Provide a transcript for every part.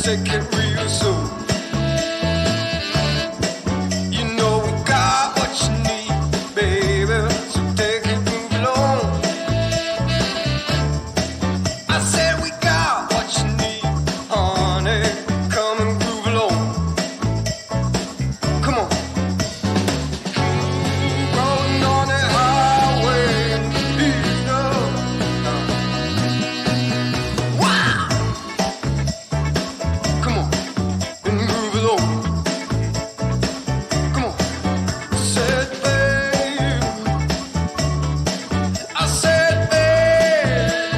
take it real slow. You know we got what you need, baby, so take it, move along. I said we got what you need, honey, come and groove along. Come on. Rolling on the highway, beat up. Wow! Come on, and groove along. Come on. Said babe, I said babe,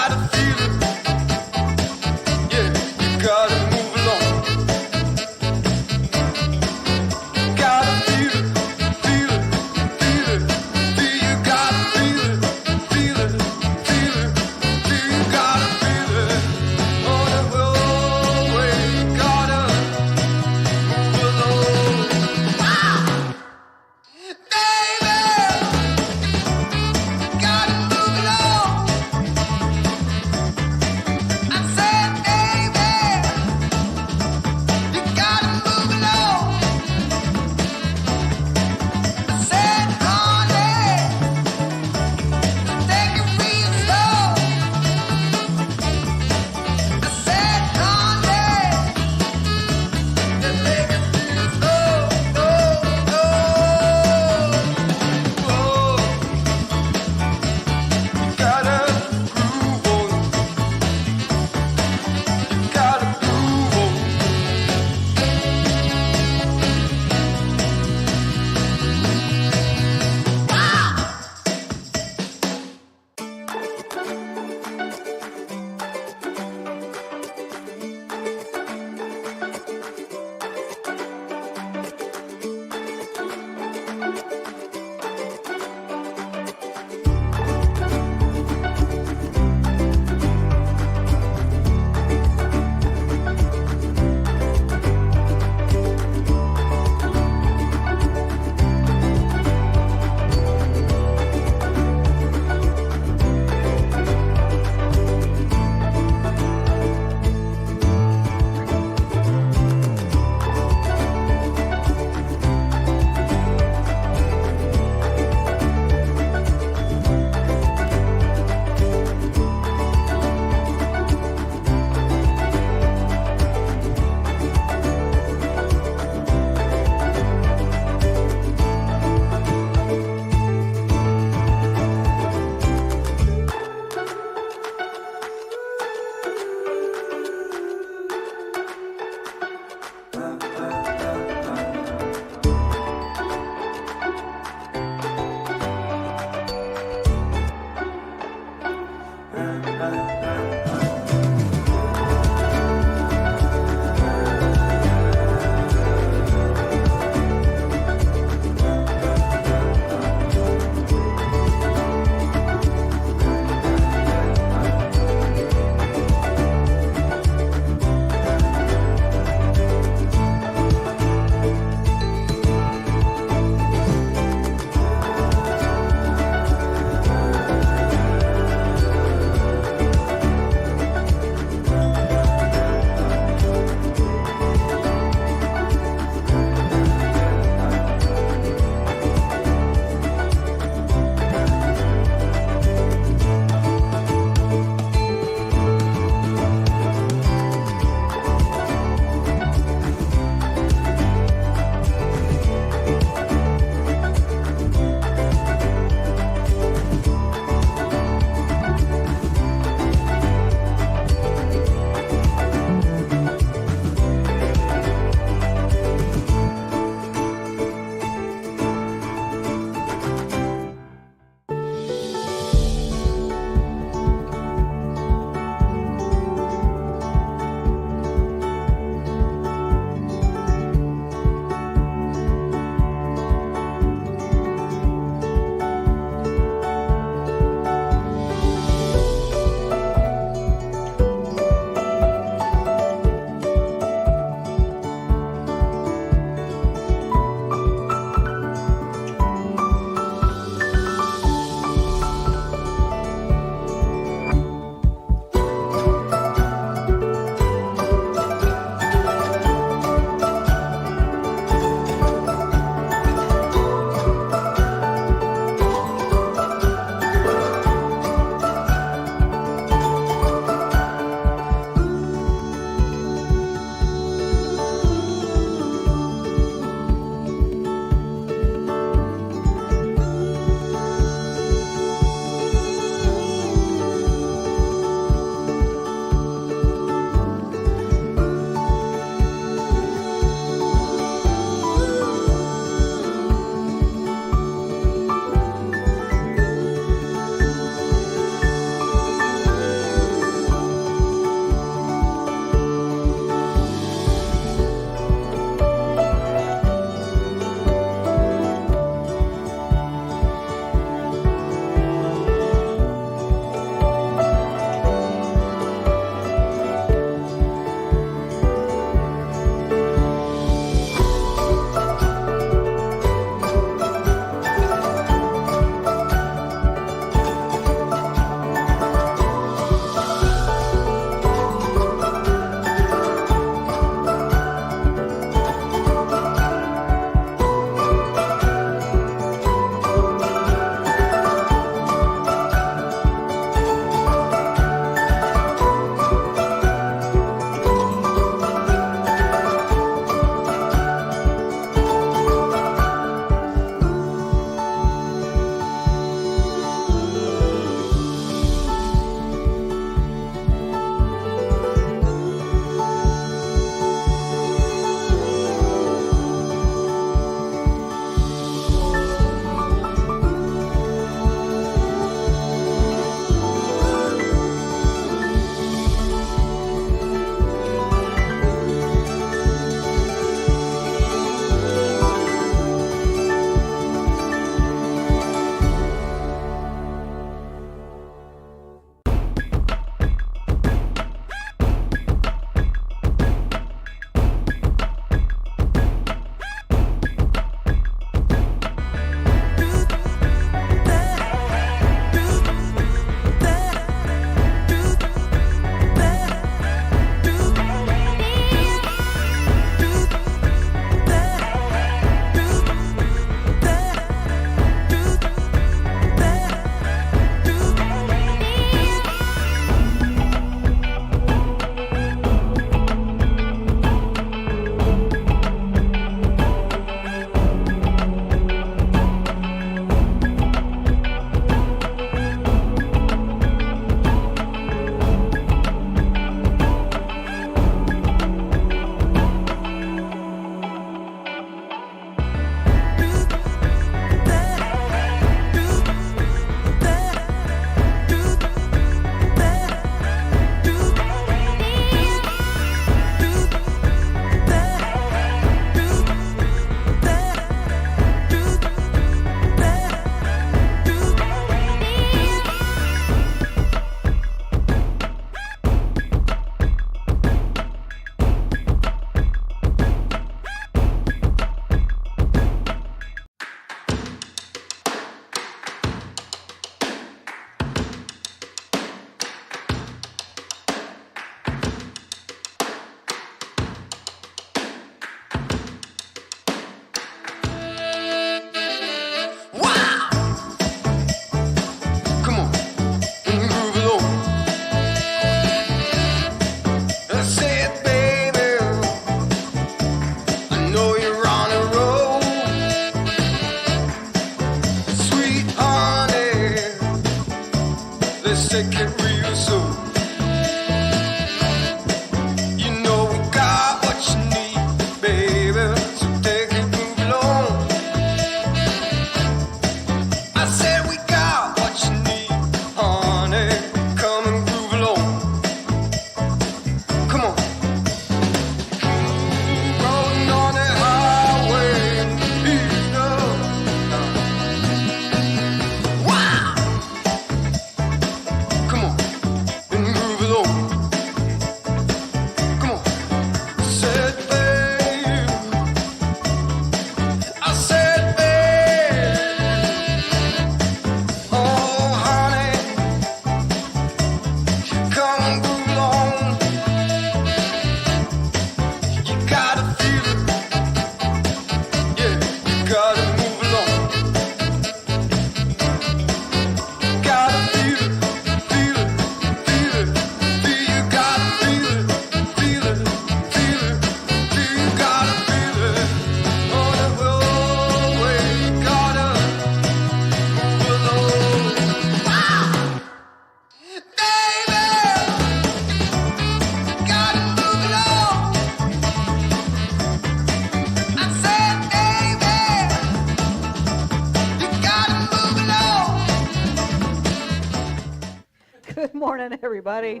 morning, everybody.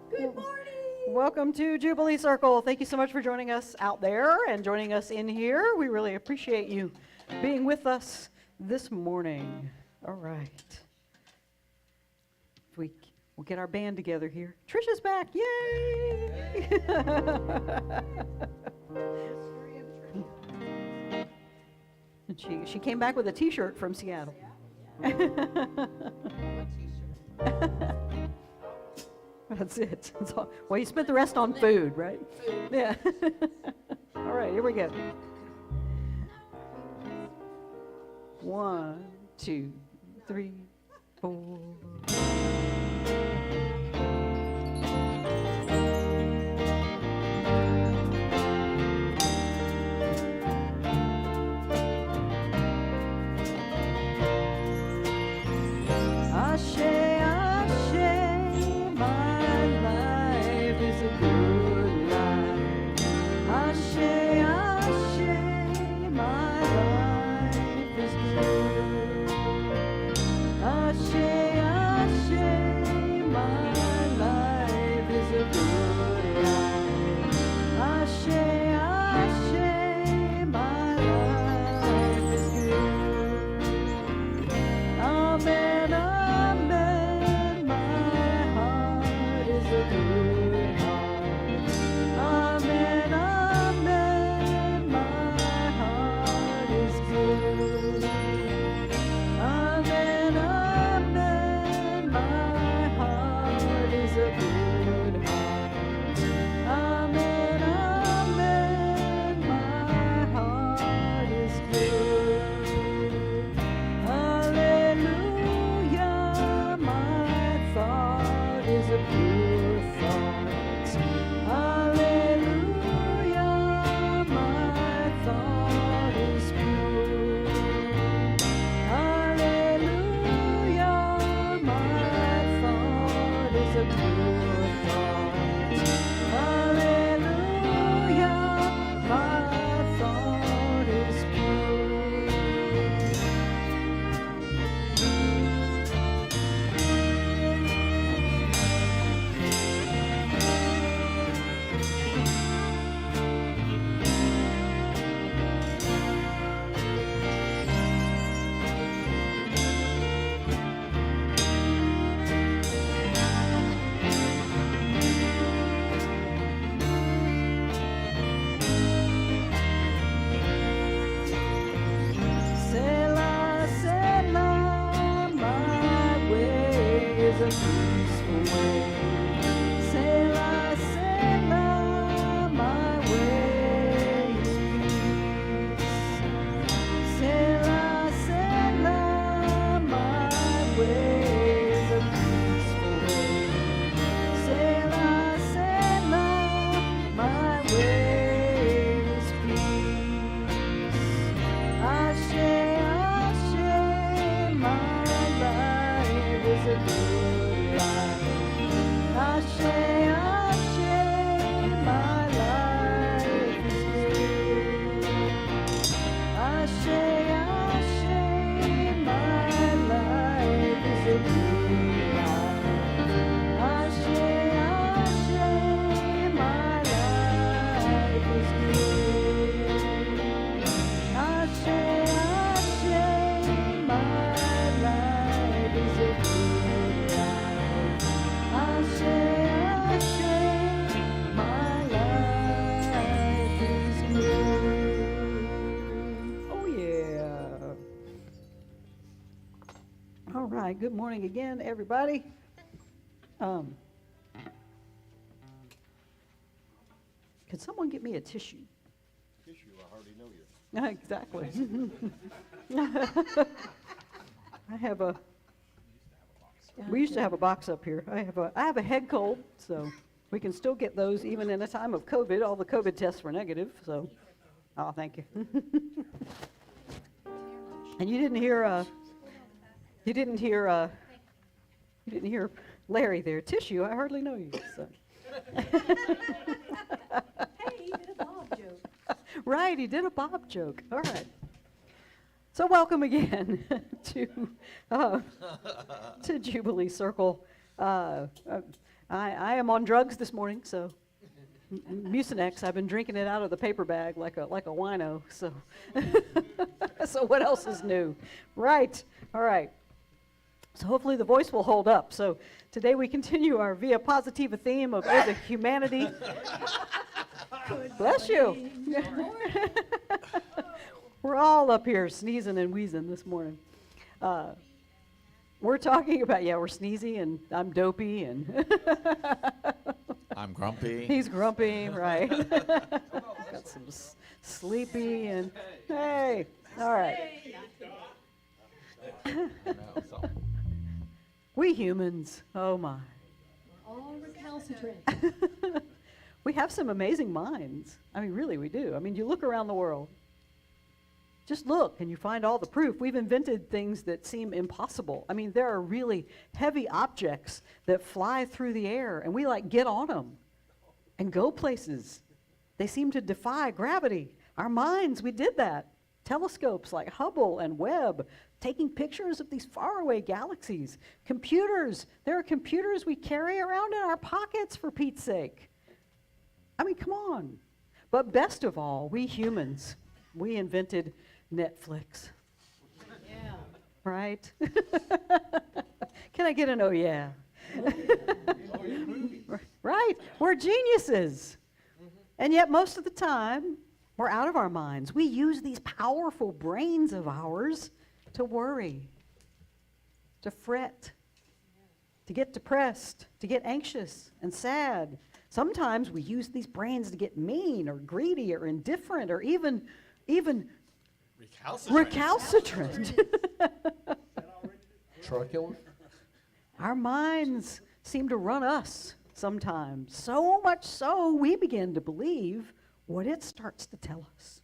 Good morning. Welcome to Jubilee Circle. Thank you so much for joining us out there and joining us in here. We really appreciate you being with us this morning. All right. We'll get our band together here. Trisha's back. Yay! And she came back with a T-shirt from Seattle. That's it. That's all. Well, you spent the rest on food, right? Yeah. All right, here we go. 1, 2, 3, 4. Good morning again, everybody. Could someone get me a tissue? Tissue, I hardly know you. Exactly. I have a. We used to have a box up here. I have a head cold, so we can still get those even in a time of COVID. All the COVID tests were negative, so. Oh, thank you. And you didn't hear. You didn't hear Larry there. Tissue, I hardly know you. So. Hey, he did a Bob joke. Right, he did a Bob joke. All right. So welcome again to Jubilee Circle. I am on drugs this morning, so Mucinex. I've been drinking it out of the paper bag like a wino. So, so what else is new? Right. All right. So hopefully the voice will hold up. So today we continue our VIA Positiva theme of as a humanity. Bless you. We're all up here sneezing and wheezing this morning. We're talking about, we're sneezy and I'm dopey and I'm grumpy. he's grumpy, right? Got some sleepy and hey, all right. We humans, oh my. All recalcitrant. We have some amazing minds. I mean, really, we do. I mean, you look around the world. Just look and you find all the proof. We've invented things that seem impossible. I mean, there are really heavy objects that fly through the air and we get on them and go places. They seem to defy gravity. Our minds, we did that. Telescopes like Hubble and Webb, taking pictures of these faraway galaxies. Computers, there are computers we carry around in our pockets, for Pete's sake. I mean, come on. But best of all, we humans, we invented Netflix. Yeah. Right? Can I get an oh yeah? Right? We're geniuses. And yet most of the time, we're out of our minds. We use these powerful brains of ours to worry, to fret, to get depressed, to get anxious and sad. Sometimes we use these brains to get mean or greedy or indifferent or even recalcitrant. Truculent? Our minds seem to run us sometimes. So much so we begin to believe what it starts to tell us.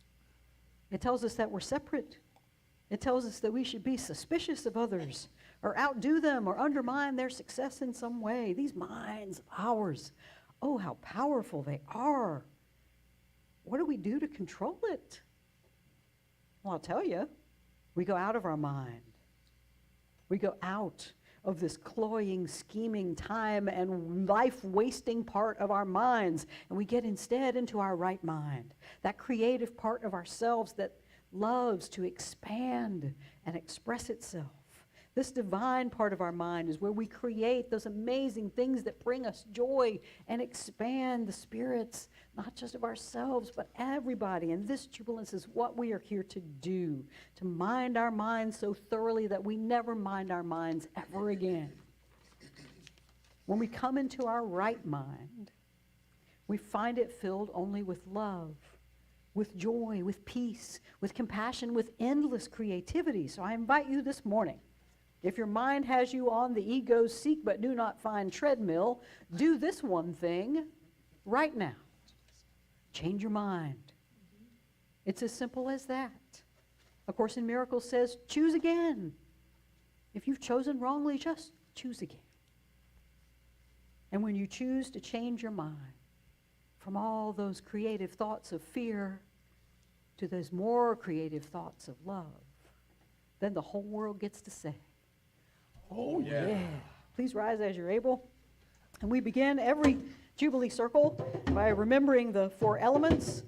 It tells us that we're separate. It tells us that we should be suspicious of others or outdo them or undermine their success in some way. These minds of ours, oh, how powerful they are. What do we do to control it? Well, I'll tell you, we go out of our mind. We go out of this cloying, scheming, time and life-wasting part of our minds, and we get instead into our right mind, that creative part of ourselves that loves to expand and express itself. This divine part of our mind is where we create those amazing things that bring us joy and expand the spirits, not just of ourselves, but everybody. And this jubilance is what we are here to do, to mind our minds so thoroughly that we never mind our minds ever again. When we come into our right mind, we find it filled only with love, with joy, with peace, with compassion, with endless creativity. So I invite you this morning, if your mind has you on the ego's seek but do not find treadmill, do this one thing right now. Change your mind. It's as simple as that. A Course in Miracles says, choose again. If you've chosen wrongly, just choose again. And when you choose to change your mind from all those creative thoughts of fear to those more creative thoughts of love, then the whole world gets to say, oh yeah. Please rise as you're able. And we begin every Jubilee circle by remembering the four elements,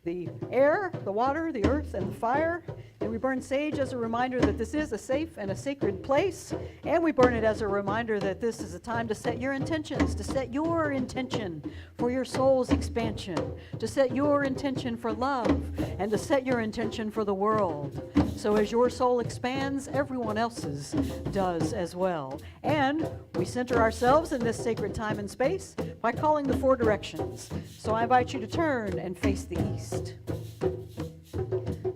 the air, the water, the earth, and the fire. And we burn sage as a reminder that this is a safe and a sacred place. And we burn it as a reminder that this is a time to set your intentions, to set your intention for your soul's expansion, to set your intention for love, and to set your intention for the world. So as your soul expands, everyone else's does as well. And we center ourselves in this sacred time and space by calling the four directions. So I invite you to turn and face the east.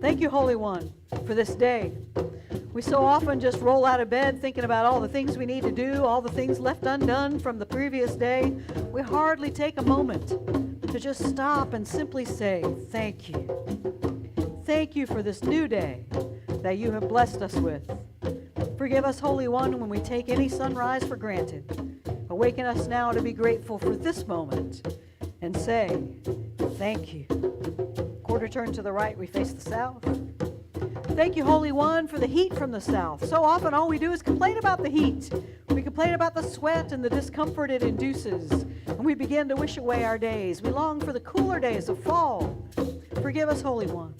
Thank you, Holy One, for this day. We so often just roll out of bed thinking about all the things we need to do, all the things left undone from the previous day. We hardly take a moment to just stop and simply say, thank you. Thank you for this new day that you have blessed us with. Forgive us, Holy One, when we take any sunrise for granted. Awaken us now to be grateful for this moment and say, thank you. Quarter turn to the right, we face the south. Thank you, Holy One, for the heat from the south. So often all we do is complain about the heat. We complain about the sweat and the discomfort it induces. And we begin to wish away our days. We long for the cooler days of fall. Forgive us, Holy One,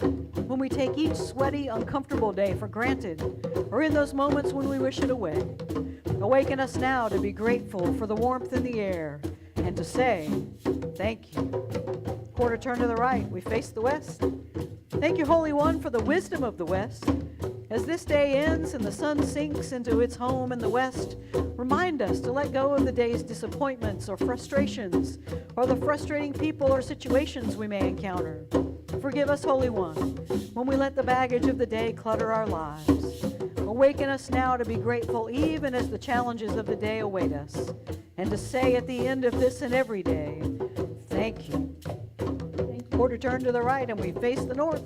when we take each sweaty, uncomfortable day for granted, or in those moments when we wish it away. Awaken us now to be grateful for the warmth in the air and to say, thank you. Quarter turn to the right, we face the west. Thank you, Holy One, for the wisdom of the West. As this day ends and the sun sinks into its home in the West, remind us to let go of the day's disappointments or frustrations or the frustrating people or situations we may encounter. Forgive us, Holy One, when we let the baggage of the day clutter our lives. Awaken us now to be grateful even as the challenges of the day await us, and to say at the end of this and every day, thank you. Quarter turn to the right and we face the north.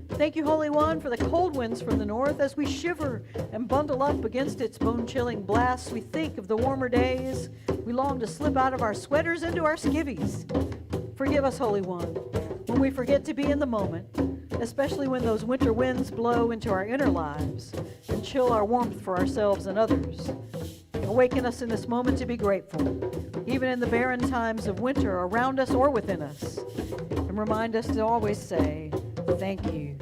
Thank you, Holy One, for the cold winds from the north. As we shiver and bundle up against its bone-chilling blasts, we think of the warmer days. We long to slip out of our sweaters into our skivvies. Forgive us, Holy One, when we forget to be in the moment, especially when those winter winds blow into our inner lives and chill our warmth for ourselves and others. Awaken us in this moment to be grateful, even in the barren times of winter around us or within us, and remind us to always say, thank you.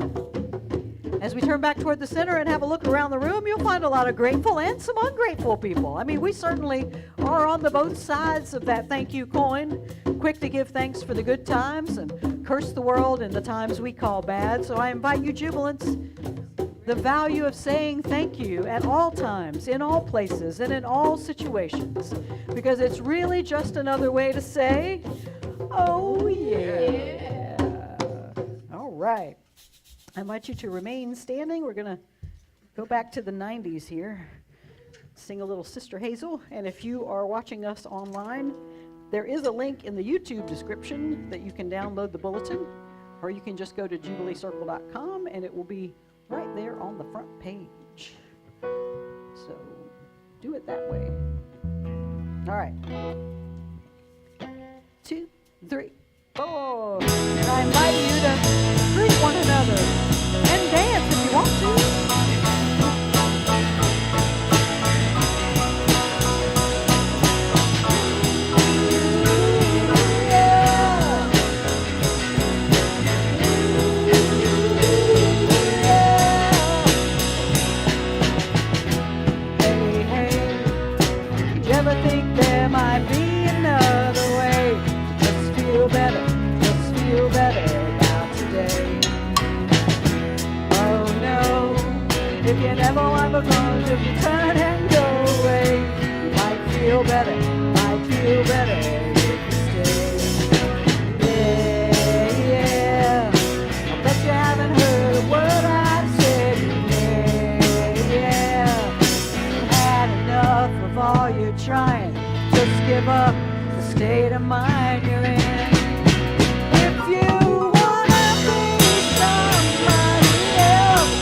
As we turn back toward the center and have a look around the room, you'll find a lot of grateful and some ungrateful people. I mean, we certainly are on the both sides of that thank you coin, quick to give thanks for the good times and curse the world in the times we call bad. So I invite you, Jubilants, the value of saying thank you at all times, in all places, and in all situations, because it's really just another way to say, oh yeah. All right. I invite you to remain standing. We're going to go back to the 90s here, sing a little Sister Hazel. And if you are watching us online, there is a link in the YouTube description that you can download the bulletin, or you can just go to jubileecircle.com and it will be right there on the front page. So do it that way. All right. 2, 3, 4. And I invite you to greet one another and dance if you want to. If you never want to go, if you turn and go away, you might feel better if you stay. Yeah, yeah, I bet you haven't heard a word I've said. Yeah, yeah, you've had enough of all your trying. Just give up the state of mind you're in. If you wanna be somebody else,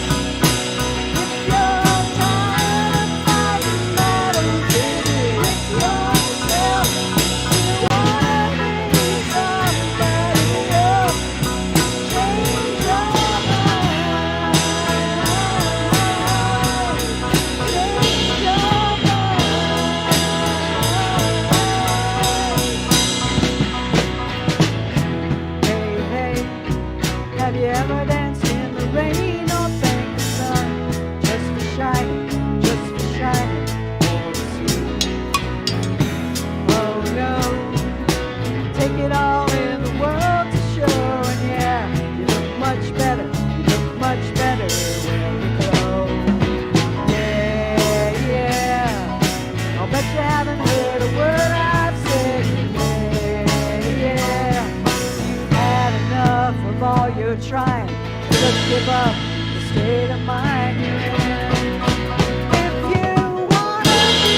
have you ever danced in the rain or thanked the sun just for shining for the sea? Oh no, take it all in the world to show, and yeah, you look much better when you go. Yeah, yeah, I'll bet you haven't heard a word I've said. Yeah, you've had enough of all you're trying. Just give up the state of mind you're in. If you wanna be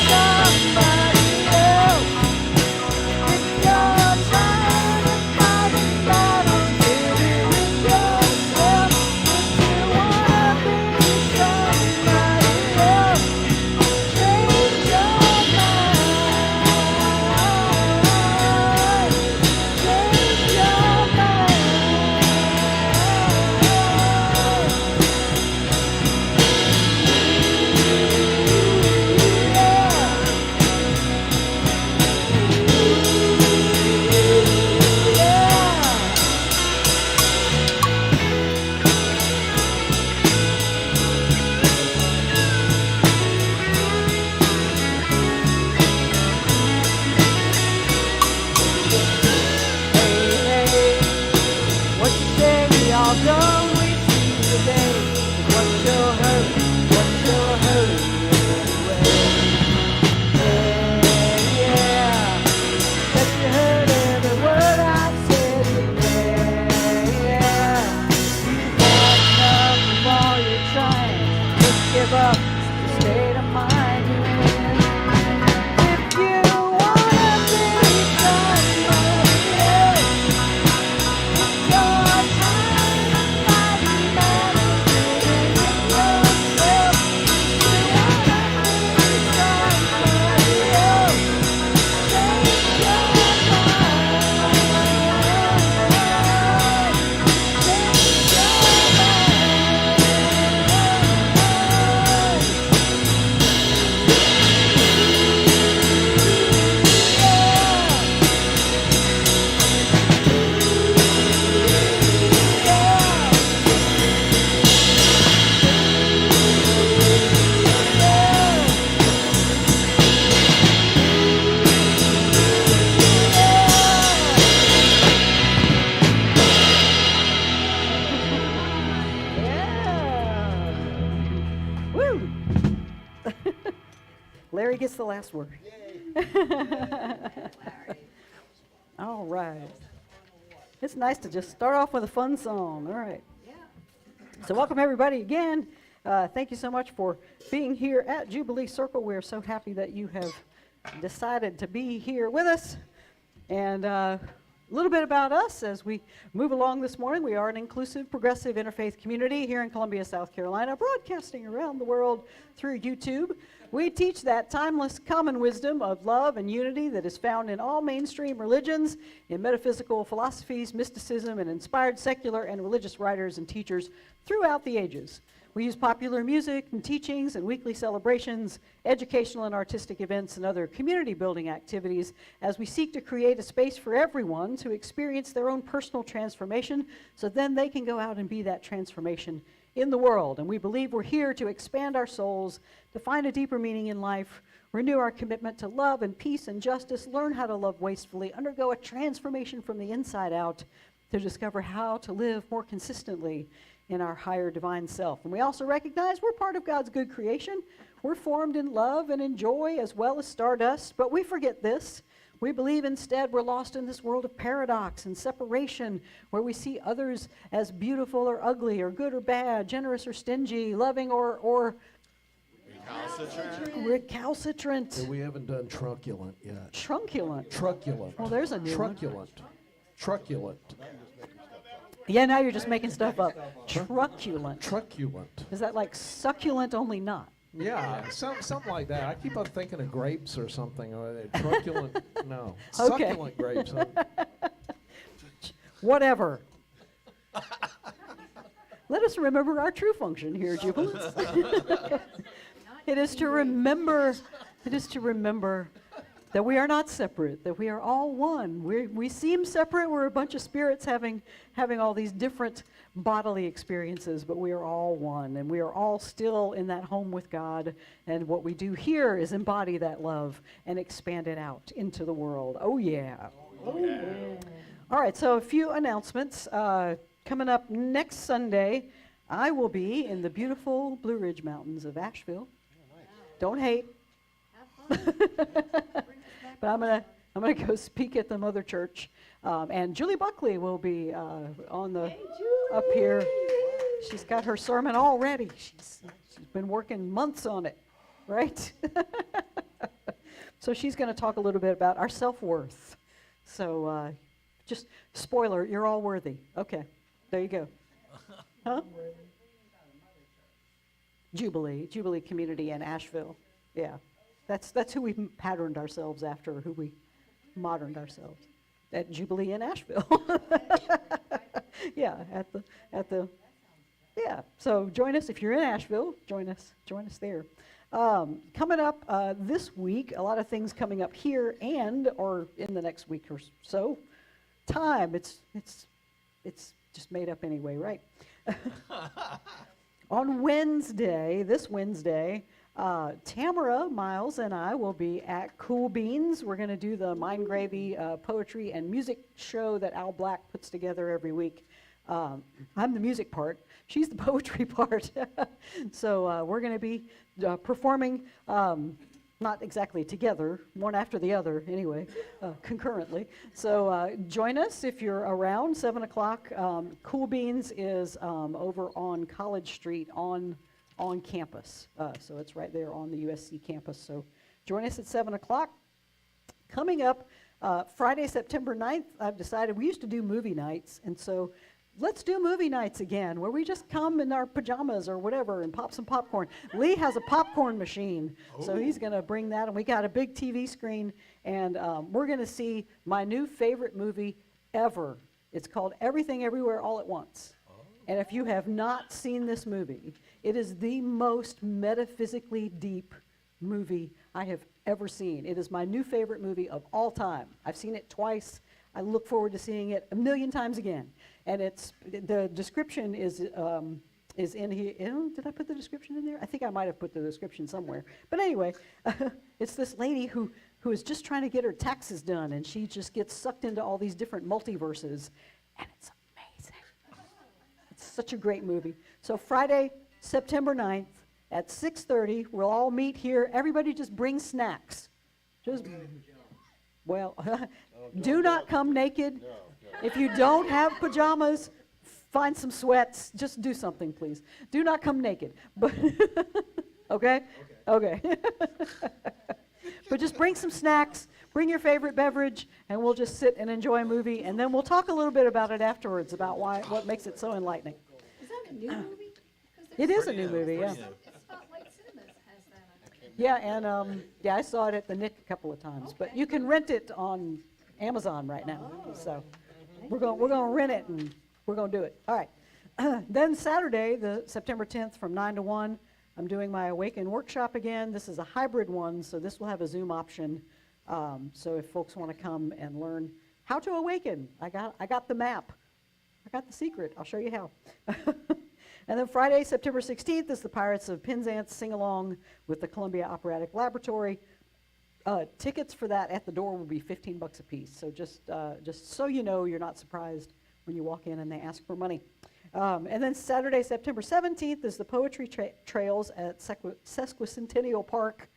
somebody else, if you're trying to fight the battle, give it yourself. If you wanna be somebody else, change your mind. Change your mind. about the state of mind you're in. If you wanna be somebody else, it's your time like managing yourself. If you wanna be somebody else, change your mind. Change your Yeah. Woo! Larry gets the last word. All right. It's nice to just start off with a fun song. All right. So welcome everybody again. Thank you so much for being here at Jubilee Circle. We're so happy that you have decided to be here with us. And a little bit about us as we move along this morning. We are an inclusive, progressive, interfaith community here in Columbia, South Carolina, broadcasting around the world through YouTube. We teach that timeless common wisdom of love and unity that is found in all mainstream religions, in metaphysical philosophies, mysticism, and inspired secular and religious writers and teachers throughout the ages. We use popular music and teachings and weekly celebrations, educational and artistic events, and other community building activities as we seek to create a space for everyone to experience their own personal transformation so then they can go out and be that transformation in the world. And we believe we're here to expand our souls, to find a deeper meaning in life, renew our commitment to love and peace and justice, learn how to love wastefully, undergo a transformation from the inside out to discover how to live more consistently in our higher divine self. And we also recognize we're part of God's good creation. We're formed in love and in joy as well as stardust, but we forget this. We believe instead we're lost in this world of paradox and separation where we see others as beautiful or ugly or good or bad, generous or stingy, loving or recalcitrant. We haven't done truculent yet. Trunculent. Truculent. Well, there's a new one. Truculent. Truculent. Yeah, now you're just making stuff up. Truculent. Truculent. Is that like succulent only not? Yeah, something like that. I keep on thinking of grapes or something. Or truculent, no. Okay. Succulent grapes. Whatever. Let us remember our true function here, Jubilants. It is to remember that we are not separate, that we are all one. We seem separate. We're a bunch of spirits having all these different bodily experiences, but we are all one, and we are all still in that home with God. And what we do here is embody that love and expand it out into the world. Oh, yeah. Oh, yeah. All right, so a few announcements. Coming up next Sunday, I will be in the beautiful Blue Ridge Mountains of Asheville. Don't hate. But I'm gonna go speak at the Mother Church, and Julie Buckley will be up here. She's got her sermon all ready. She's been working months on it, right? So she's going to talk a little bit about our self-worth. So just spoiler, you're all worthy. Okay, there you go. Huh? Jubilee Community in Asheville. Yeah. That's who we've patterned ourselves after, who we moderned ourselves at Jubilee in Asheville. Yeah, yeah. So join us if you're in Asheville. Join us there. Coming up this week, a lot of things coming up here or in the next week or so. Time, it's just made up anyway, right? On this Wednesday. Tamara Miles and I will be at Cool Beans. We're going to do the Mind Gravy poetry and music show that Al Black puts together every week. I'm the music part. She's the poetry part. So we're going to be performing, not exactly together, one after the other anyway, concurrently. So join us if you're around, 7 o'clock. Cool Beans is over on College Street on on campus. So it's right there on the USC campus. So join us at 7 o'clock. Coming up, Friday, September 9th, I've decided we used to do movie nights, and so let's do movie nights again, where we just come in our pajamas or whatever and pop some popcorn. Lee has a popcorn machine, so he's going to bring that, and we got a big TV screen, and we're going to see my new favorite movie ever. It's called Everything Everywhere All at Once. And if you have not seen this movie, it is the most metaphysically deep movie I have ever seen. It is my new favorite movie of all time. I've seen it twice. I look forward to seeing it a million times again. And it's, the description is in here. Did I put the description in there? I think I might have put the description somewhere. But anyway, it's this lady who is just trying to get her taxes done, and she just gets sucked into all these different multiverses. And it's amazing. It's such a great movie. So Friday, September 9th at 6:30, we'll all meet here. Everybody just bring snacks. Just, well, do not come naked. If you don't have pajamas, find some sweats. Just do something, please. Do not come naked. But okay? Okay. But just bring some snacks, bring your favorite beverage, and we'll just sit and enjoy a movie, and then we'll talk a little bit about it afterwards, about what makes it so enlightening. Is that a new movie? It is a new movie, yeah. Spotlight Cinemas has that. Yeah, and yeah, I saw it at the Nick a couple of times, but you can rent it on Amazon right now. So we're going to rent it, and we're going to do it. All right. Then Saturday, the September 10th, from 9 to 1, I'm doing my Awaken workshop again. This is a hybrid one, so this will have a Zoom option. So if folks want to come and learn how to awaken, I got the map. I got the secret. I'll show you how. And then Friday, September 16th, is the Pirates of Penzance sing-along with the Columbia Operatic Laboratory. Tickets for that at the door will be $15 a piece. So just so you know, you're not surprised when you walk in and they ask for money. And then Saturday, September 17th, is the Poetry Trails at Sesquicentennial Park.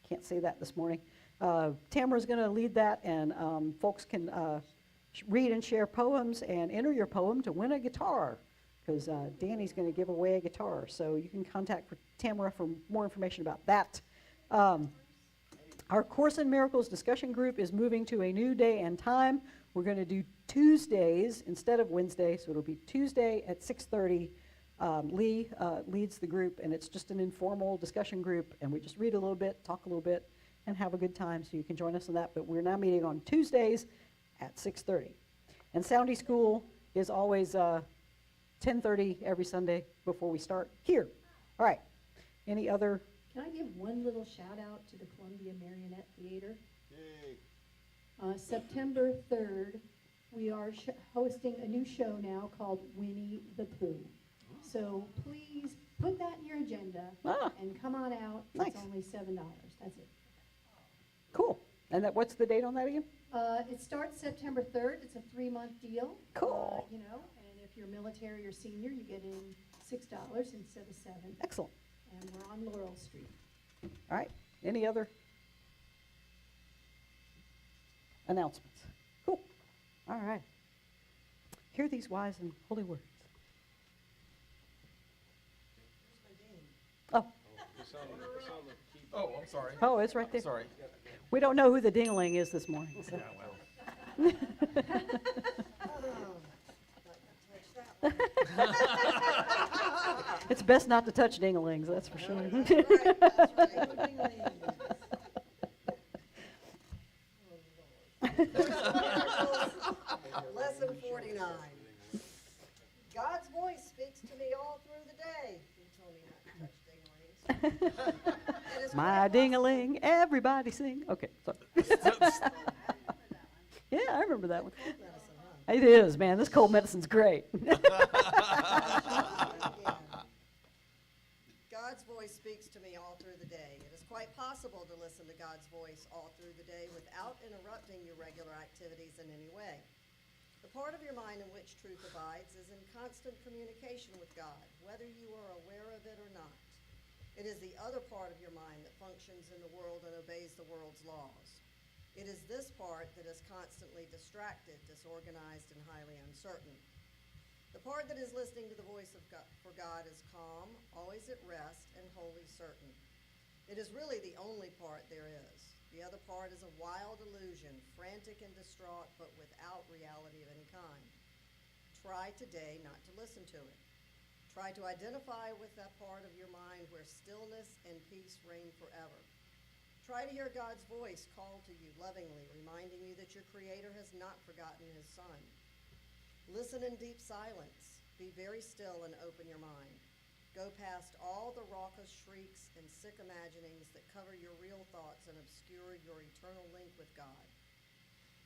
Can't say that this morning. Tamara's going to lead that, and folks can read and share poems and enter your poem to win a guitar, because Danny's going to give away a guitar. So you can contact Tamara for more information about that. Our Course in Miracles discussion group is moving to a new day and time. We're going to do Tuesdays instead of Wednesday, so it'll be Tuesday at 6:30. Lee leads the group, and it's just an informal discussion group, and we just read a little bit, talk a little bit, and have a good time, so you can join us in that. But we're now meeting on Tuesdays at 6:30. And Soundy School is always 10:30 every Sunday before we start here. All right. Any other? Can I give one little shout out to the Columbia Marionette Theater? Yay. September 3rd, we are hosting a new show now called Winnie the Pooh. So please put that in your agenda and come on out. Nice. It's only $7. That's it. Cool. And what's the date on that again? It starts September 3rd. It's a 3-month deal. Cool. You know, and if you're military or senior, you get in $6 instead of $7. Excellent. And we're on Laurel Street. All right. Any other announcements? Cool. All right. Hear these wise and holy words. Oh. Oh, I'm sorry. Oh, it's right there. Sorry. We don't know who the ding-a-ling is this morning. So. It's best not to touch ding-a-lings, that's for sure. Lesson 49. God's voice speaks to me all through the day. He told me not to touch ding-a-lings. My ding-a-ling, everybody sing. Okay, sorry. Yeah, I remember that one. It is, man. This cold medicine's great. God's voice speaks to me all through the day. It is quite possible to listen to God's voice all through the day without interrupting your regular activities in any way. The part of your mind in which truth abides is in constant communication with God, whether you are aware of it or not. It is the other part of your mind that functions in the world and obeys the world's laws. It is this part that is constantly distracted, disorganized, and highly uncertain. The part that is listening to the voice of God, for God is calm, always at rest, and wholly certain. It is really the only part there is. The other part is a wild illusion, frantic and distraught, but without reality of any kind. Try today not to listen to it. Try to identify with that part of your mind where stillness and peace reign forever. Try to hear God's voice call to you lovingly, reminding you that your Creator has not forgotten his Son. Listen in deep silence. Be very still and open your mind. Go past all the raucous shrieks and sick imaginings that cover your real thoughts and obscure your eternal link with God.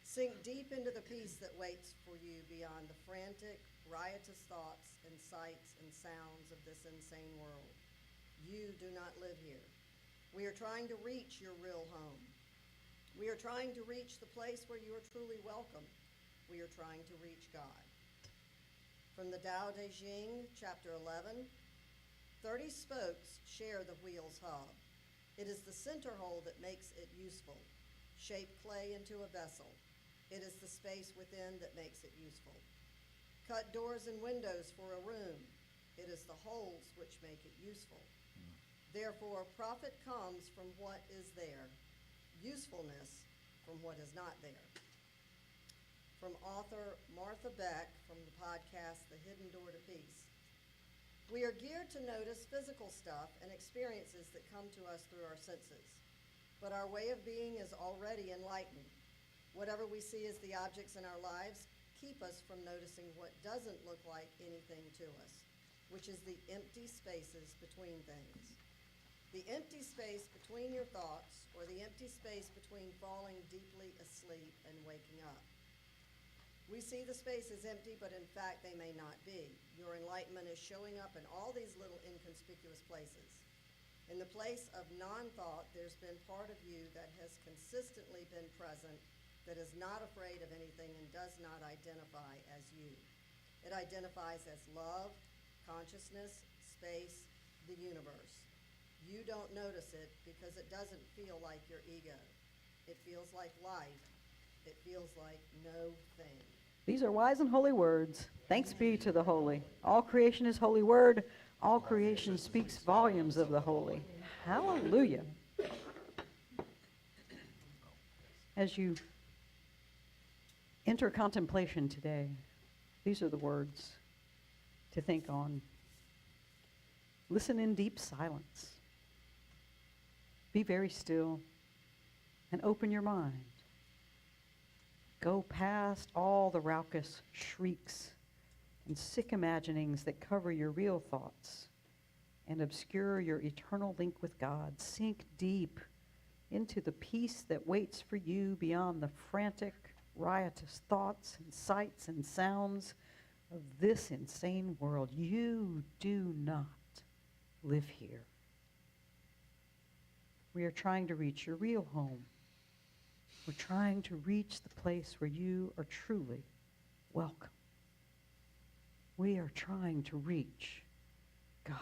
Sink deep into the peace that waits for you beyond the frantic, riotous thoughts and sights and sounds of this insane world. You do not live here. We are trying to reach your real home. We are trying to reach the place where you are truly welcome. We are trying to reach God. From the Tao Te Ching, chapter 11, 30 spokes share the wheel's hub. It is the center hole that makes it useful. Shape clay into a vessel. It is the space within that makes it useful. Cut doors and windows for a room. It is the holes which make it useful. Therefore, profit comes from what is there, usefulness from what is not there. From author Martha Beck from the podcast The Hidden Door to Peace. We are geared to notice physical stuff and experiences that come to us through our senses. But our way of being is already enlightened. Whatever we see as the objects in our lives keep us from noticing what doesn't look like anything to us, which is the empty spaces between things. The empty space between your thoughts, or the empty space between falling deeply asleep and waking up. We see the space as empty, but in fact they may not be. Your enlightenment is showing up in all these little inconspicuous places. In the place of non-thought, there's been part of you that has consistently been present, that is not afraid of anything and does not identify as you. It identifies as love, consciousness, space, the universe. You don't notice it because it doesn't feel like your ego. It feels like life. It feels like no thing. These are wise and holy words. Thanks be to the holy. All creation is holy word. All creation speaks volumes of the holy. Hallelujah. As you enter contemplation today, these are the words to think on. Listen in deep silence. Be very still and open your mind. Go past all the raucous shrieks and sick imaginings that cover your real thoughts and obscure your eternal link with God. Sink deep into the peace that waits for you beyond the frantic, riotous thoughts and sights and sounds of this insane world. You do not live here. We are trying to reach your real home. We're trying to reach the place where you are truly welcome. We are trying to reach God.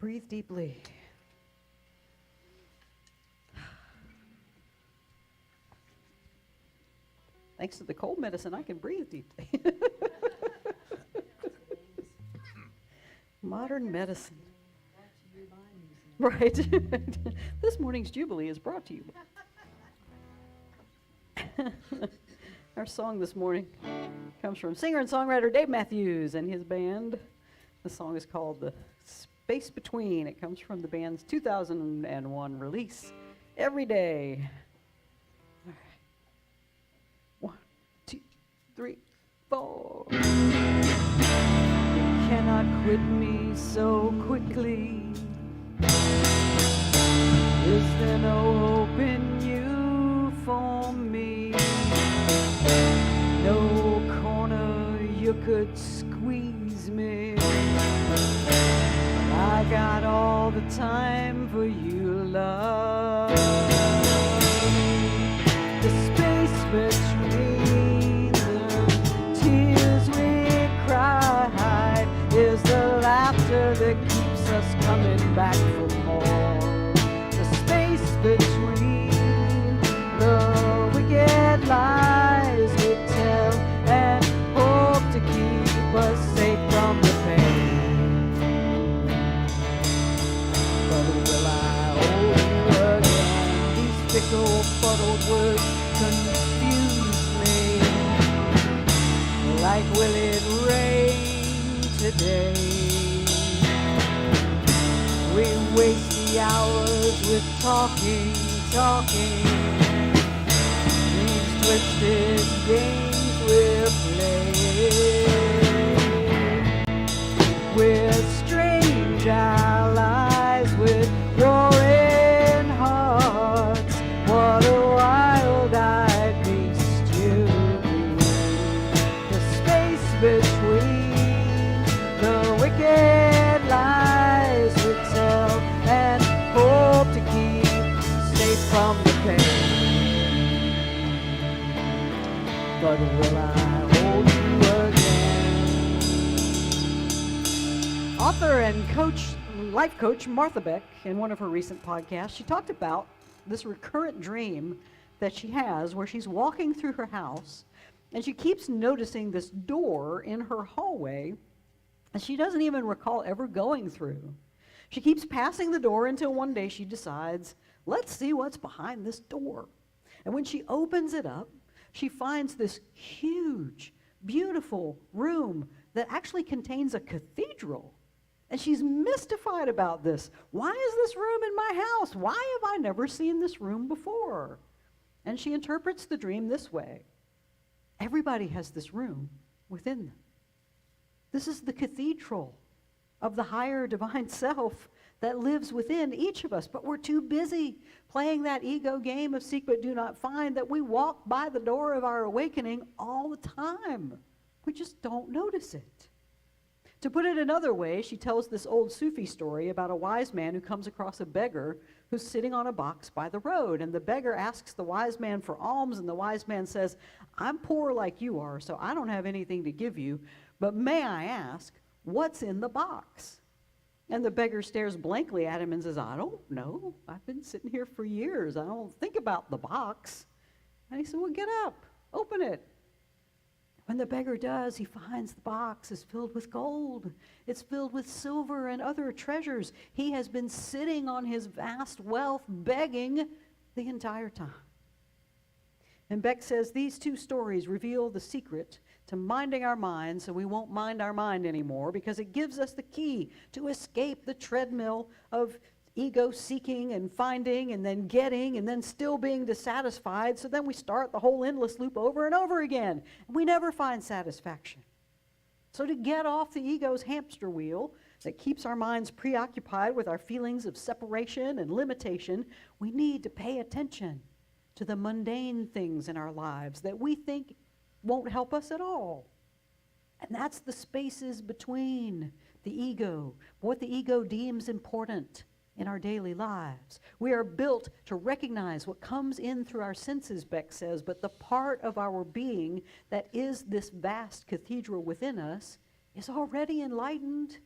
Breathe deeply. Thanks to the cold medicine, I can breathe deeply. Modern medicine. Right. This morning's Jubilee is brought to you. Our song this morning comes from singer and songwriter Dave Matthews and his band. The song is called The Space Between. It comes from the band's 2001 release, Every Day. All right. 1, 2, 3, 4. You cannot quit me so quickly. Is there no hope in you for me? No corner you could squeeze me. I got all the time for you, love. The space between the tears we cried is the laughter that keeps us coming back for more. The space between the wicked lies we tell and hope to keep us safe from the pain. But will I hold you again? These fickle, fuddled words confuse me. Like will it rain today? We waste the hours with talking. These twisted games we're playing. We're strange allies with warring hearts. What a wild-eyed beast you'll be. The space between the wicked lies we tell and hope to keep safe from the pain. But will I hold you again? Author and life coach Martha Beck, in one of her recent podcasts, she talked about this recurrent dream that she has where she's walking through her house and she keeps noticing this door in her hallway and she doesn't even recall ever going through. She keeps passing the door until one day she decides, let's see what's behind this door. And when she opens it up, she finds this huge, beautiful room that actually contains a cathedral. And she's mystified about this. Why is this room in my house? Why have I never seen this room before? And she interprets the dream this way. Everybody has this room within them. This is the cathedral of the higher divine self that lives within each of us, but we're too busy playing that ego game of seek but do not find that we walk by the door of our awakening all the time. We just don't notice it. To put it another way, she tells this old Sufi story about a wise man who comes across a beggar who's sitting on a box by the road, and the beggar asks the wise man for alms, and the wise man says, I'm poor like you are, so I don't have anything to give you, but may I ask, what's in the box? And the beggar stares blankly at him and says, I don't know. I've been sitting here for years. I don't think about the box. And he said, well, get up, open it. When the beggar does, he finds the box is filled with gold. It's filled with silver and other treasures. He has been sitting on his vast wealth begging the entire time. And Beck says these two stories reveal the secret to minding our mind so we won't mind our mind anymore, because it gives us the key to escape the treadmill of ego seeking and finding and then getting and then still being dissatisfied. So then we start the whole endless loop over and over again, and we never find satisfaction. So to get off the ego's hamster wheel that keeps our minds preoccupied with our feelings of separation and limitation, we need to pay attention to the mundane things in our lives that we think won't help us at all. And that's the spaces between the ego, what the ego deems important in our daily lives. We are built to recognize what comes in through our senses, Beck says, but the part of our being that is this vast cathedral within us is already enlightened.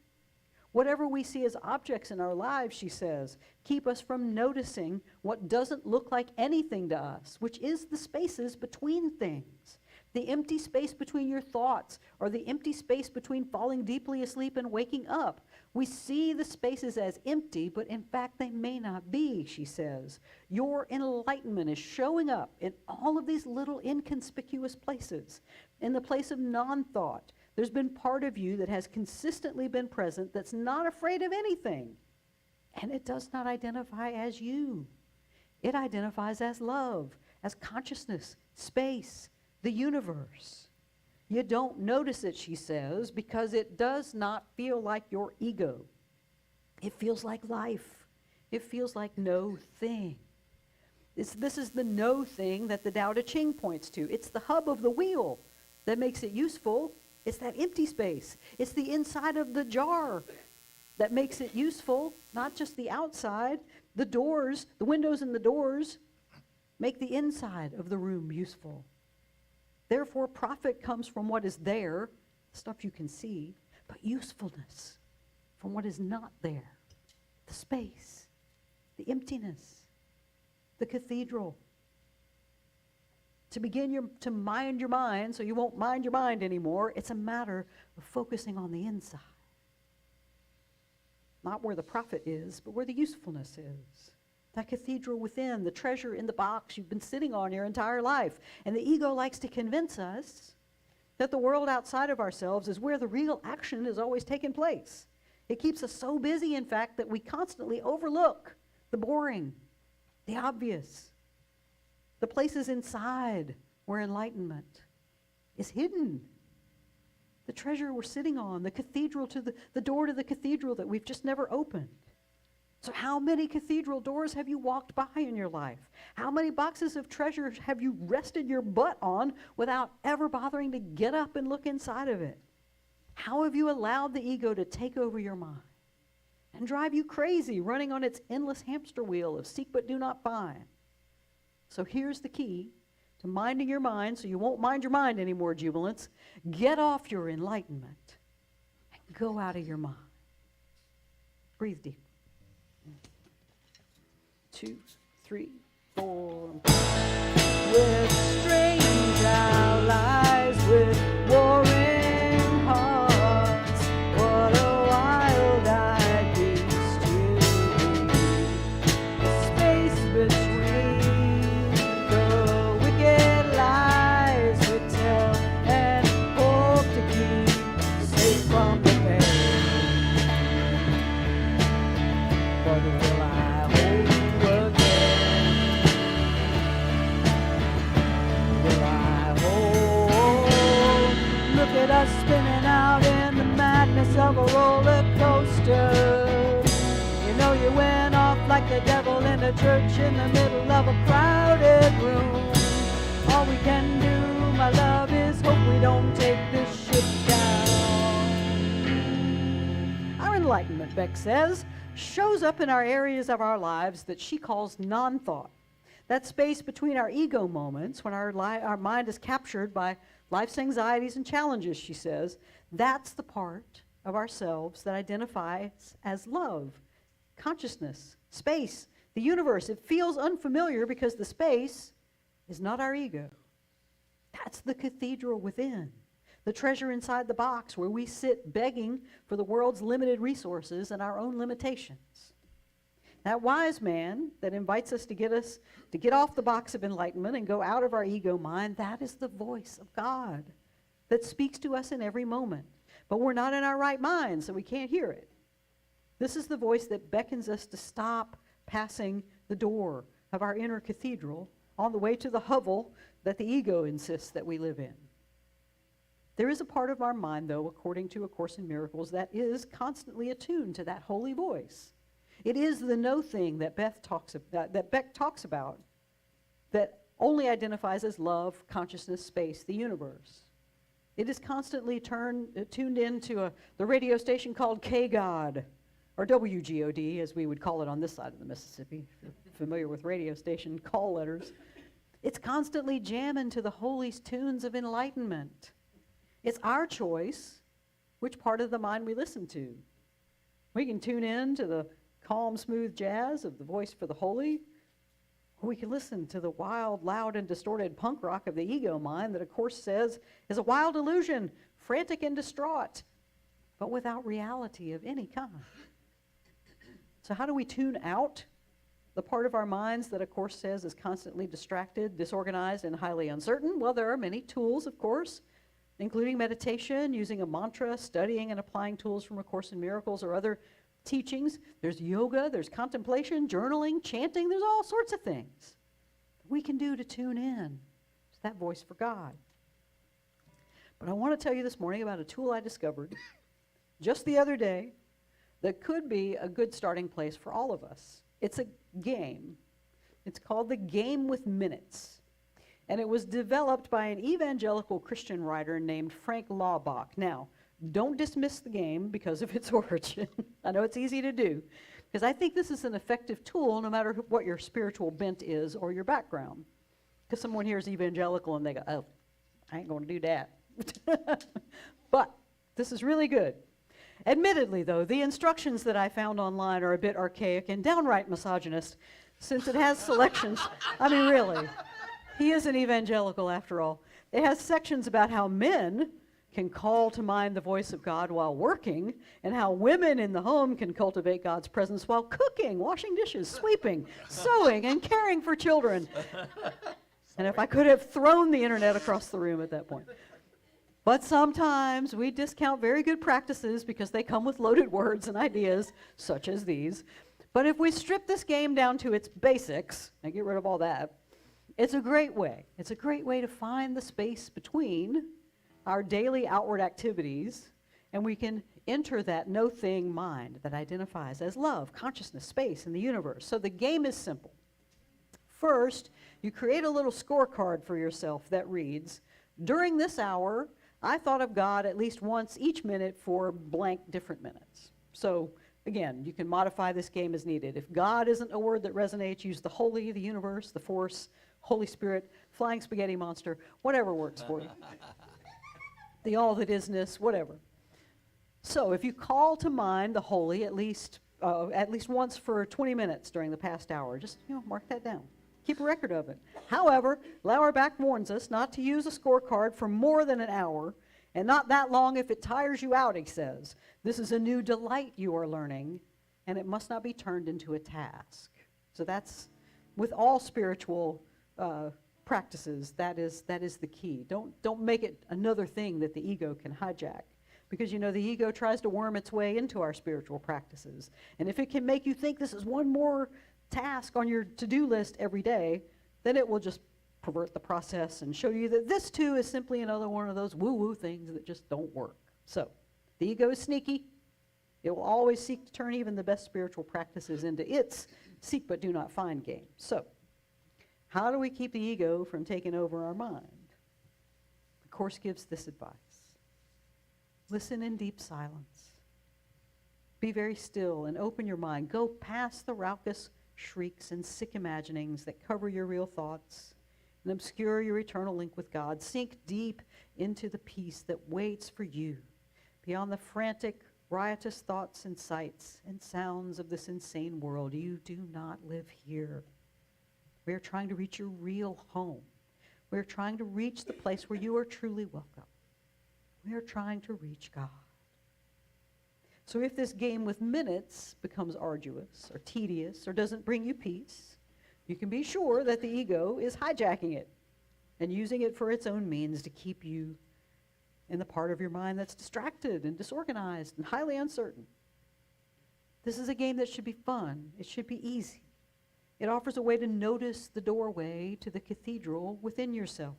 Whatever we see as objects in our lives, she says, keep us from noticing what doesn't look like anything to us, which is the spaces between things. The empty space between your thoughts, or the empty space between falling deeply asleep and waking up. We see the spaces as empty, but in fact they may not be, she says. Your enlightenment is showing up in all of these little inconspicuous places. In the place of non-thought, there's been part of you that has consistently been present that's not afraid of anything. And it does not identify as you. It identifies as love, as consciousness, space, the universe. You don't notice it, she says, because it does not feel like your ego. It feels like life. It feels like no thing. This is the no thing that the Tao Te Ching points to. It's the hub of the wheel that makes it useful. It's that empty space. It's the inside of the jar that makes it useful, not just the outside. The doors, the windows and the doors make the inside of the room useful. Therefore, profit comes from what is there, stuff you can see, but usefulness from what is not there. The space, the emptiness, the cathedral. To mind your mind so you won't mind your mind anymore, it's a matter of focusing on the inside. Not where the profit is, but where the usefulness is. That cathedral within, the treasure in the box you've been sitting on your entire life. And the ego likes to convince us that the world outside of ourselves is where the real action is always taking place. It keeps us so busy, in fact, that we constantly overlook the boring, the obvious, the places inside where enlightenment is hidden. The treasure we're sitting on, the cathedral the door to the cathedral that we've just never opened. So how many cathedral doors have you walked by in your life? How many boxes of treasure have you rested your butt on without ever bothering to get up and look inside of it? How have you allowed the ego to take over your mind and drive you crazy, running on its endless hamster wheel of seek but do not find? So here's the key to minding your mind so you won't mind your mind anymore, jubilants. Get off your enlightenment and go out of your mind. Breathe deep. 2, 3, 4. With strange allies, with warring hearts, what a wild-eyed beast you be. Space between the wicked lies we tell and hope to keep safe from the pain. But will I hold you again? Will I hold? Look at us spinning out in the madness of a roller coaster. You know you went off like the devil in a church in the middle of a crowded room. All we can do, my love, is hope we don't take this ship down. Our enlightenment, Beck says, shows up in our areas of our lives that she calls non-thought. That space between our ego moments, when our mind is captured by life's anxieties and challenges, she says, that's the part of ourselves that identifies as love, consciousness, space, the universe. It feels unfamiliar because the space is not our ego. That's the cathedral within, the treasure inside the box where we sit begging for the world's limited resources and our own limitations. That wise man that invites us to get off the box of enlightenment and go out of our ego mind, that is the voice of God that speaks to us in every moment. But we're not in our right mind, so we can't hear it. This is the voice that beckons us to stop passing the door of our inner cathedral on the way to the hovel that the ego insists that we live in. There is a part of our mind, though, according to A Course in Miracles, that is constantly attuned to that holy voice. It is the no thing that Beck talks about, that only identifies as love, consciousness, space, the universe. It is constantly tuned into the radio station called K-God, or WGOD, as we would call it on this side of the Mississippi, if you're familiar with radio station call letters. It's constantly jamming to the holy tunes of enlightenment. It's our choice which part of the mind we listen to. We can tune in to the calm, smooth jazz of the voice for the holy. Or we can listen to the wild, loud, and distorted punk rock of the ego mind that, of course, says is a wild illusion, frantic and distraught, but without reality of any kind. So how do we tune out the part of our minds that, of course, says is constantly distracted, disorganized, and highly uncertain? Well, there are many tools, of course, including meditation, using a mantra, studying and applying tools from A Course in Miracles or other teachings. There's yoga, there's contemplation, journaling, chanting. There's all sorts of things we can do to tune in to that voice for God. But I want to tell you this morning about a tool I discovered just the other day that could be a good starting place for all of us. It's a game. It's called the Game with Minutes. And it was developed by an evangelical Christian writer named Frank Laubach. Now, don't dismiss the game because of its origin. I know it's easy to do, because I think this is an effective tool no matter what your spiritual bent is or your background. Because someone here is evangelical and they go, oh, I ain't going to do that. But this is really good. Admittedly, though, the instructions that I found online are a bit archaic and downright misogynist, since it has selections. I mean, really. He is an evangelical, after all. It has sections about how men can call to mind the voice of God while working, and how women in the home can cultivate God's presence while cooking, washing dishes, sweeping, sewing, and caring for children. And if I could have thrown the internet across the room at that point. But sometimes we discount very good practices because they come with loaded words and ideas, such as these. But if we strip this game down to its basics and get rid of all that, it's a great way. It's a great way to find the space between our daily outward activities, and we can enter that no-thing mind that identifies as love, consciousness, space, and the universe. So the game is simple. First, you create a little scorecard for yourself that reads, during this hour, I thought of God at least once each minute for blank different minutes. So again, you can modify this game as needed. If God isn't a word that resonates, use the holy, the universe, the force, Holy Spirit, flying spaghetti monster, whatever works for you. The all that isness, whatever. So if you call to mind the holy at least once for 20 minutes during the past hour, just mark that down. Keep a record of it. However, Lauerbach warns us not to use a scorecard for more than an hour, and not that long if it tires you out, he says. This is a new delight you are learning, and it must not be turned into a task. So that's, with all spiritual practices, that is the key. Don't make it another thing that the ego can hijack. Because the ego tries to worm its way into our spiritual practices. And if it can make you think this is one more task on your to-do list every day, then it will just pervert the process and show you that this too is simply another one of those woo-woo things that just don't work. So, the ego is sneaky. It will always seek to turn even the best spiritual practices into its seek but do not find game. So, how do we keep the ego from taking over our mind? The Course gives this advice. Listen in deep silence. Be very still and open your mind. Go past the raucous shrieks and sick imaginings that cover your real thoughts and obscure your eternal link with God. Sink deep into the peace that waits for you beyond the frantic, riotous thoughts and sights and sounds of this insane world. You do not live here. We are trying to reach your real home. We are trying to reach the place where you are truly welcome. We are trying to reach God. So if this game with minutes becomes arduous or tedious or doesn't bring you peace, you can be sure that the ego is hijacking it and using it for its own means to keep you in the part of your mind that's distracted and disorganized and highly uncertain. This is a game that should be fun. It should be easy. It offers a way to notice the doorway to the cathedral within yourself.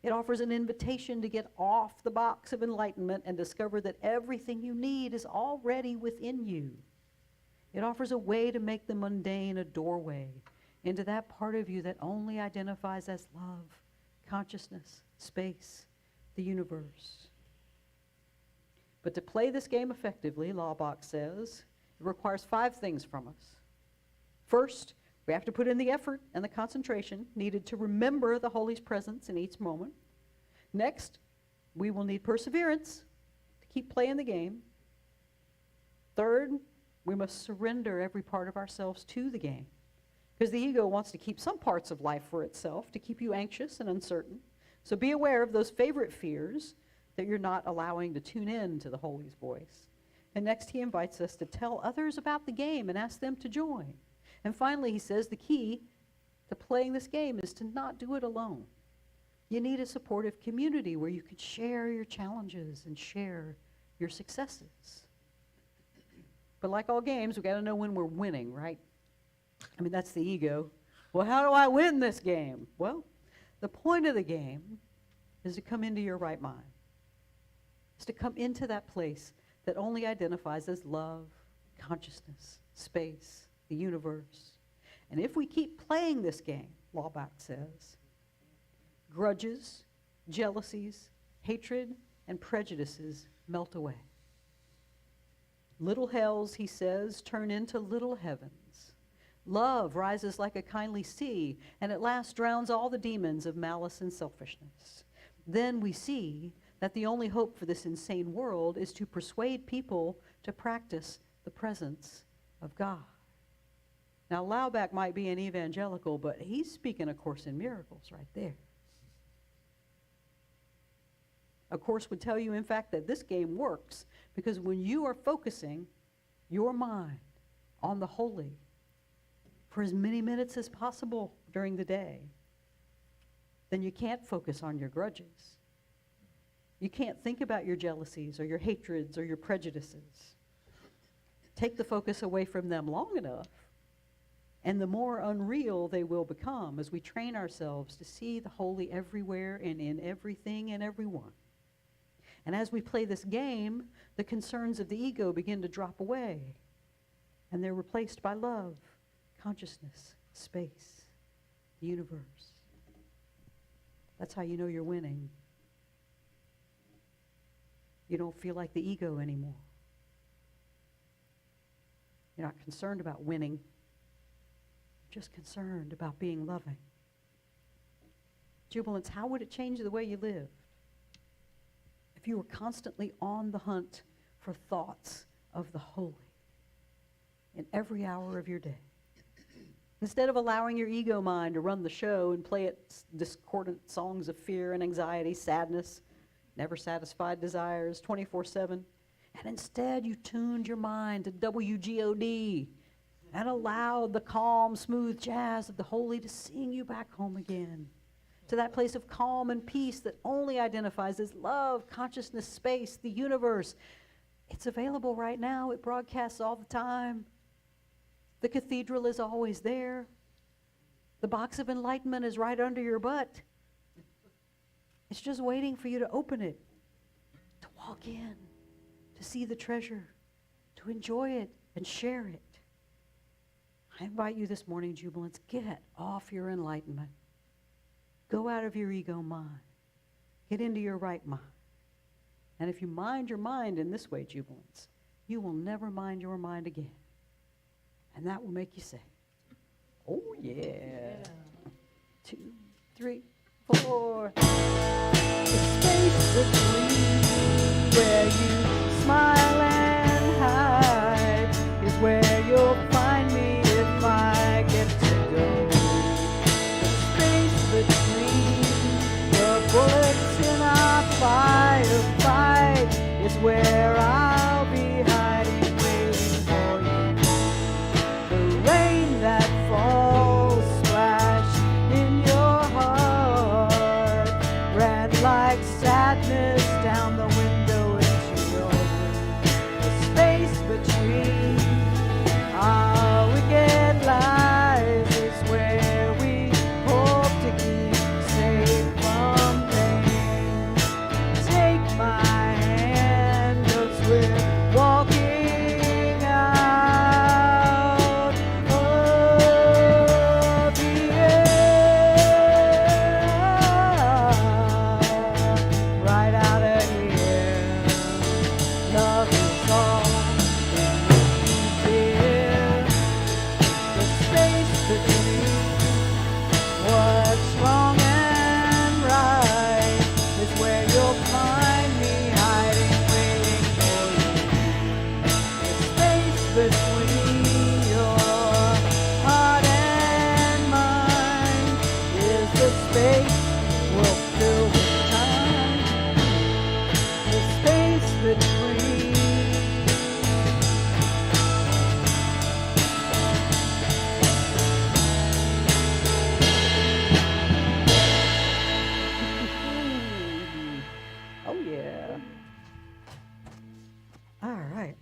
It offers an invitation to get off the box of enlightenment and discover that everything you need is already within you. It offers a way to make the mundane a doorway into that part of you that only identifies as love, consciousness, space, the universe. But to play this game effectively, Laubach says, it requires 5 things from us. First, we have to put in the effort and the concentration needed to remember the Holy's presence in each moment. Next, we will need perseverance to keep playing the game. Third, We must surrender every part of ourselves to the game. Because the ego wants to keep some parts of life for itself, to keep you anxious and uncertain. So be aware of those favorite fears that you're not allowing to tune in to the Holy's voice. And next he invites us to tell others about the game and ask them to join. And finally he says the key to playing this game is to not do it alone. You need a supportive community where you can share your challenges and share your successes. But like all games, we got to know when we're winning, right? I mean, that's the ego. Well, how do I win this game? Well, the point of the game is to come into your right mind. It's to come into that place that only identifies as love, consciousness, space, the universe. And if we keep playing this game, Laubach says, grudges, jealousies, hatred, and prejudices melt away. Little hells, he says, turn into little heavens. Love rises like a kindly sea, and at last drowns all the demons of malice and selfishness. Then we see that the only hope for this insane world is to persuade people to practice the presence of God. Now, Laubach might be an evangelical, but he's speaking A Course in Miracles right there. A Course would tell you, in fact, that this game works because when you are focusing your mind on the holy for as many minutes as possible during the day, then you can't focus on your grudges. You can't think about your jealousies or your hatreds or your prejudices. Take the focus away from them long enough, and the more unreal they will become as we train ourselves to see the holy everywhere and in everything and everyone. And as we play this game, the concerns of the ego begin to drop away, and they're replaced by love, consciousness, space, the universe. That's how you know you're winning. You don't feel like the ego anymore. You're not concerned about winning. You're just concerned about being loving. Jubilants, how would it change the way you live if you were constantly on the hunt for thoughts of the holy in every hour of your day? Instead of allowing your ego mind to run the show and play its discordant songs of fear and anxiety, sadness, never satisfied desires, 24/7, and instead you tuned your mind to WGOD and allowed the calm, smooth jazz of the holy to sing you back home again, to that place of calm and peace that only identifies as love, consciousness, space, the universe. It's available right now. It broadcasts all the time. The cathedral is always there. The box of enlightenment is right under your butt. It's just waiting for you to open it, to walk in, to see the treasure, to enjoy it and share it. I invite you this morning, Jubilants, get off your enlightenment. Go out of your ego mind. Get into your right mind. And if you mind your mind in this way, Jubilants, you will never mind your mind again. And that will make you say, oh yeah. 2, 3, 4. The space between where you smile and hide is where you'll find me if I get to go. The space between the bullets in our firefight is where I'll be hiding, waiting for you. The rain that falls splash in your heart ran like sadness down the window into between. Oh, yeah. All right.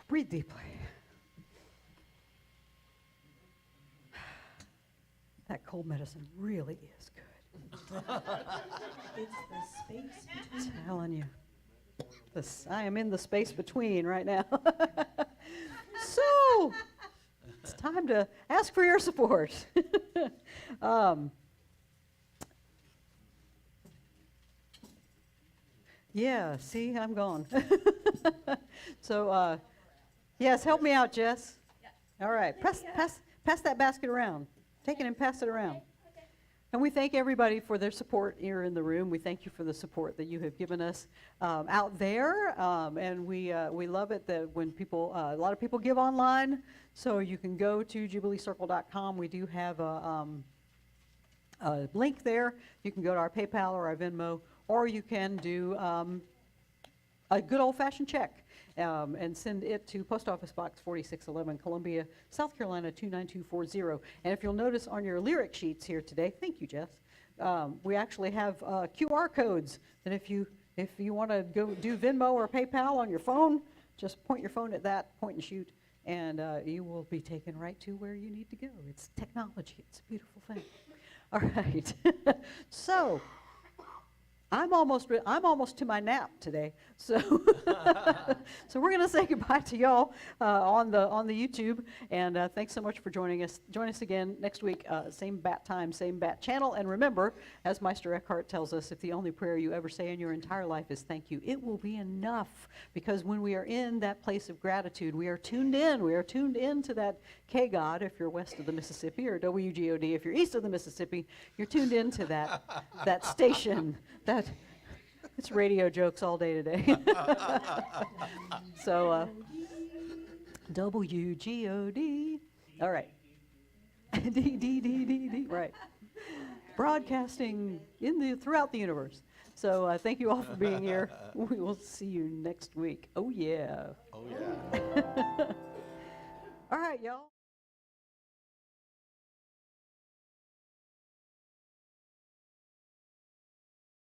Breathe deeply. That cold medicine really is good. It's the space between. Telling you. I am in the space between right now. So, it's time to ask for your support. Yeah, see, I'm gone. So, yes, help me out, Jess. All right, pass that basket around. Take it and pass it around. And we thank everybody for their support here in the room. We thank you for the support that you have given us out there. And we love it that when people, a lot of people give online. So you can go to jubileecircle.com. We do have a link there. You can go to our PayPal or our Venmo, or you can do a good old-fashioned check. And send it to Post Office Box 4611, Columbia, South Carolina 29240. And if you'll notice on your lyric sheets here today, thank you, Jess, we actually have QR codes that if you want to go do Venmo or PayPal on your phone, just point your phone at that, point and shoot, and you will be taken right to where you need to go. It's technology. It's a beautiful thing. All right. So, I'm almost to my nap today, so so we're gonna say goodbye to y'all on the YouTube, and thanks so much for joining us. Join us again next week, same bat time, same bat channel. And remember, as Meister Eckhart tells us, if the only prayer you ever say in your entire life is thank you, it will be enough. Because when we are in that place of gratitude, we are tuned in. We are tuned in to that K God if you're west of the Mississippi, or WGOD if you're east of the Mississippi. You're tuned into that station. It's radio jokes all day today. So, WGOD. All right. D, right. Broadcasting throughout the universe. So thank you all for being here. We will see you next week. Oh, yeah. Oh, yeah. All right, y'all.